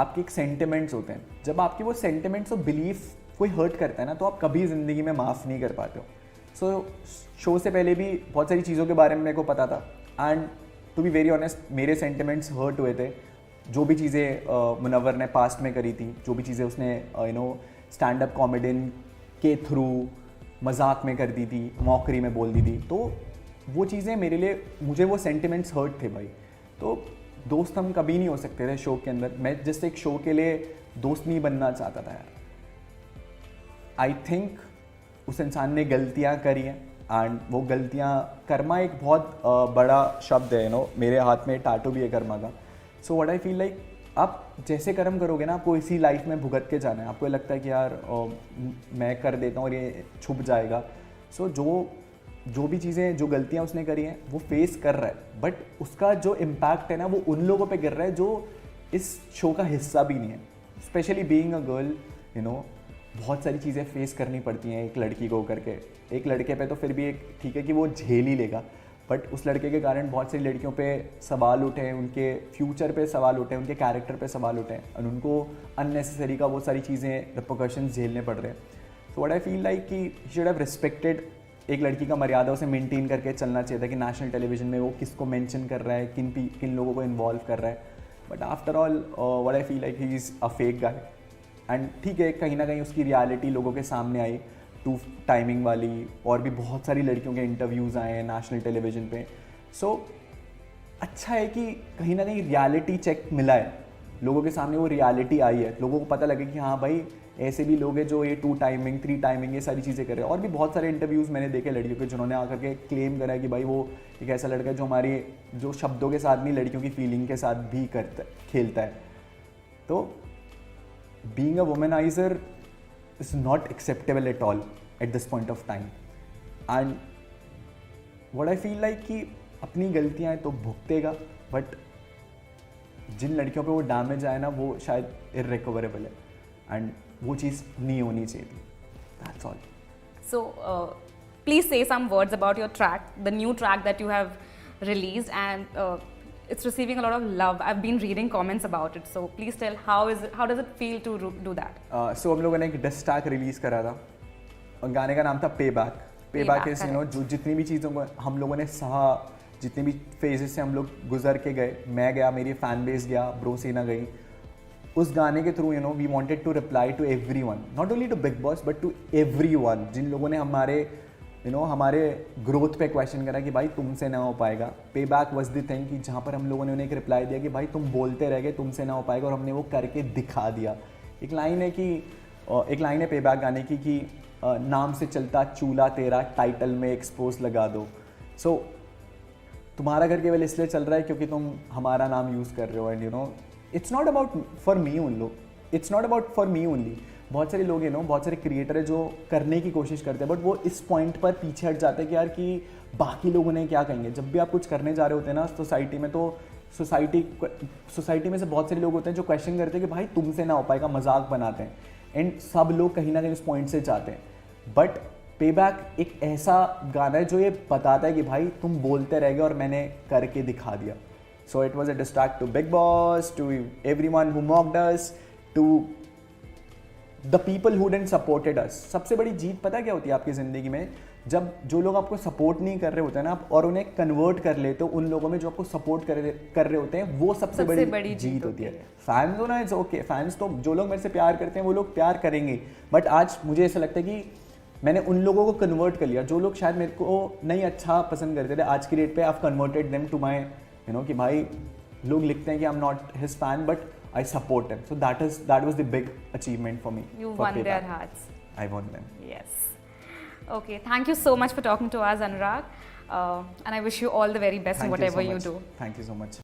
आपके एक सेंटिमेंट्स होते हैं, जब आपके वो सेंटिमेंट्स और बिलीफ कोई हर्ट करता है ना, तो आप कभी ज़िंदगी में माफ़ नहीं कर पाते हो. सो शो से पहले भी बहुत सारी चीज़ों के बारे में मेरे को पता था, and to be very honest मेरे सेंटिमेंट्स हर्ट हुए थे. जो भी चीज़ें मुनव्वर ने पास्ट में करी थी, जो भी चीज़ें उसने स्टैंड अप कॉमेडियन के थ्रू मजाक में कर दी थी, मॉकरी में बोल दी थी, तो वो चीज़ें मेरे लिए, मुझे वो सेंटिमेंट्स हर्ट थे भाई. तो दोस्त हम कभी नहीं हो सकते थे शो के अंदर. मैं जस्ट एक शो के लिए दोस्त नहीं बनना चाहता था यार. आई थिंक उस इंसान ने गलतियाँ करी हैं, एंड वो गलतियाँ, कर्मा एक बहुत बड़ा शब्द है, मेरे हाथ में टाटू भी है कर्मा का. So what I feel like, आप जैसे कर्म करोगे ना, आपको इसी लाइफ में भुगत के जाना है. आपको लगता है कि यार मैं कर देता हूँ और ये छुप जाएगा. सो जो भी चीज़ें, जो गलतियाँ उसने करी हैं वो फेस कर रहा है, बट उसका जो इम्पैक्ट है ना, वो उन लोगों पे गिर रहा है जो इस शो का हिस्सा भी नहीं है. स्पेशली बीइंग अ गर्ल, बहुत सारी चीज़ें फेस करनी पड़ती हैं एक लड़की को करके. एक लड़के पे तो फिर भी एक ठीक है कि वो झेल ही लेगा, बट उस लड़के के कारण बहुत सारी लड़कियों पे सवाल उठे हैं, उनके फ्यूचर पे सवाल उठे हैं, उनके कैरेक्टर पे सवाल उठे हैं, और उनको अननेसेसरी का वो सारी चीज़ें, रिपोकर्शंस झेलने पड़ रहे हैं. So what I feel like कि ही शुड हैव रिस्पेक्टेड. एक लड़की का मर्यादा उसे मेंटेन करके चलना चाहिए था कि नेशनल टेलीविजन में वो किसको मेंशन कर रहा है, किन लोगों को इन्वॉल्व कर रहा है. But after all what I feel like he is a fake guy. And ठीक है, कहीं ना कहीं उसकी रियलिटी लोगों के सामने आई, 2 टाइमिंग वाली, और भी बहुत सारी लड़कियों के इंटरव्यूज़ आए हैं नेशनल टेलीविजन पे. सो अच्छा है कि कहीं ना कहीं रियलिटी चेक मिला है, लोगों के सामने वो रियलिटी आई है, लोगों को पता लगे कि हाँ भाई ऐसे भी लोग हैं जो ये 2 टाइमिंग 3 टाइमिंग ये सारी चीज़ें कर रहे हैं. और भी बहुत सारे इंटरव्यूज़ मैंने देखे लड़कियों के, जिन्होंने आकर के क्लेम करा है कि भाई वो एक ऐसा लड़का है जो हमारी, जो शब्दों के साथ नहीं, लड़कियों की फीलिंग के साथ भी खेलता है. तो being a womaniser is not acceptable at all at this point of time. And what I feel like कि अपनी गलतियाँ हैं तो भुगतेगा, बट जिन लड़कियों पे वो डैमेज आए ना, वो शायद इररिकवरेबल है, एंड वो चीज़ नहीं होनी चाहिए थी. That's all. So, please say some words about your track, the new track that you have released, and it's receiving a lot of love. I've been reading comments about it. So please tell how does it feel to do that? So हम लोगों ने एक diss track release करा था, और गाने का नाम था पे बैक. पे बैक इज जो जितनी भी चीज़ों को हम लोगों ने सहा, जितनी भी फेजेस से हम लोग गुजर के गए, मैं गया, मेरी फैन बेस गया, ब्रोसीना गई, उस गाने के through we wanted to reply to everyone, not only to Bigg Boss but to everyone, जिन लोगों ने हमारे ग्रोथ पे क्वेश्चन करा कि भाई तुमसे ना हो पाएगा. पे बैक वॉज द थिंग कि जहाँ पर हम लोगों ने उन्हें एक रिप्लाई दिया कि भाई तुम बोलते रह गए, तुमसे ना हो पाएगा, और हमने वो करके दिखा दिया. एक लाइन है पे बैक गाने की कि नाम से चलता चूल्हा तेरा, टाइटल में एक्सपोज लगा दो. सो तुम्हारा घर केवल इसलिए चल रहा है क्योंकि तुम हमारा नाम यूज़ कर रहे हो. And it's not about for me only. बहुत सारे लोग बहुत सारे क्रिएटर है जो करने की कोशिश करते हैं, बट वो इस पॉइंट पर पीछे हट जाते हैं कि यार कि बाकी लोग उन्हें क्या कहेंगे. जब भी आप कुछ करने जा रहे होते हैं ना सोसाइटी में, तो सोसाइटी में से बहुत सारे लोग होते हैं जो क्वेश्चन करते हैं कि भाई तुमसे ना हो पाएगा, मजाक बनाते हैं. एंड सब लोग कहीं ना कहीं उस पॉइंट से जाते हैं. बट पे बैक एक ऐसा गाना है जो ये बताता है कि भाई तुम बोलते रह गए और मैंने करके दिखा दिया. So it was a distract to Big Boss, to everyone who mocked us, to the people who didn't supported us. सबसे बड़ी जीत पता क्या होती है आपकी ज़िंदगी में, जब जो लोग आपको सपोर्ट नहीं कर रहे होते हैं ना, आप और उन्हें कन्वर्ट कर लेते हो उन लोगों में जो आपको सपोर्ट कर रहे होते हैं, वो सबसे बड़ी जीत होती है. फैंस हो ना, इट्स ओके, फैंस तो जो लोग मेरे से प्यार करते हैं वो लोग प्यार करेंगे, बट आज मुझे ऐसा लगता है कि मैंने उन लोगों को कन्वर्ट कर लिया जो लोग शायद मेरे को नहीं अच्छा पसंद करते थे. आज की डेट पे I have converted them to my कि भाई लोग लिखते हैं कि I am not his fan but I support him. So that was the big achievement for me. You won their hearts. I won them. Yes. Okay, thank you so much for talking to us, Anurag. And I wish you all the very best in whatever you do. Thank you so much.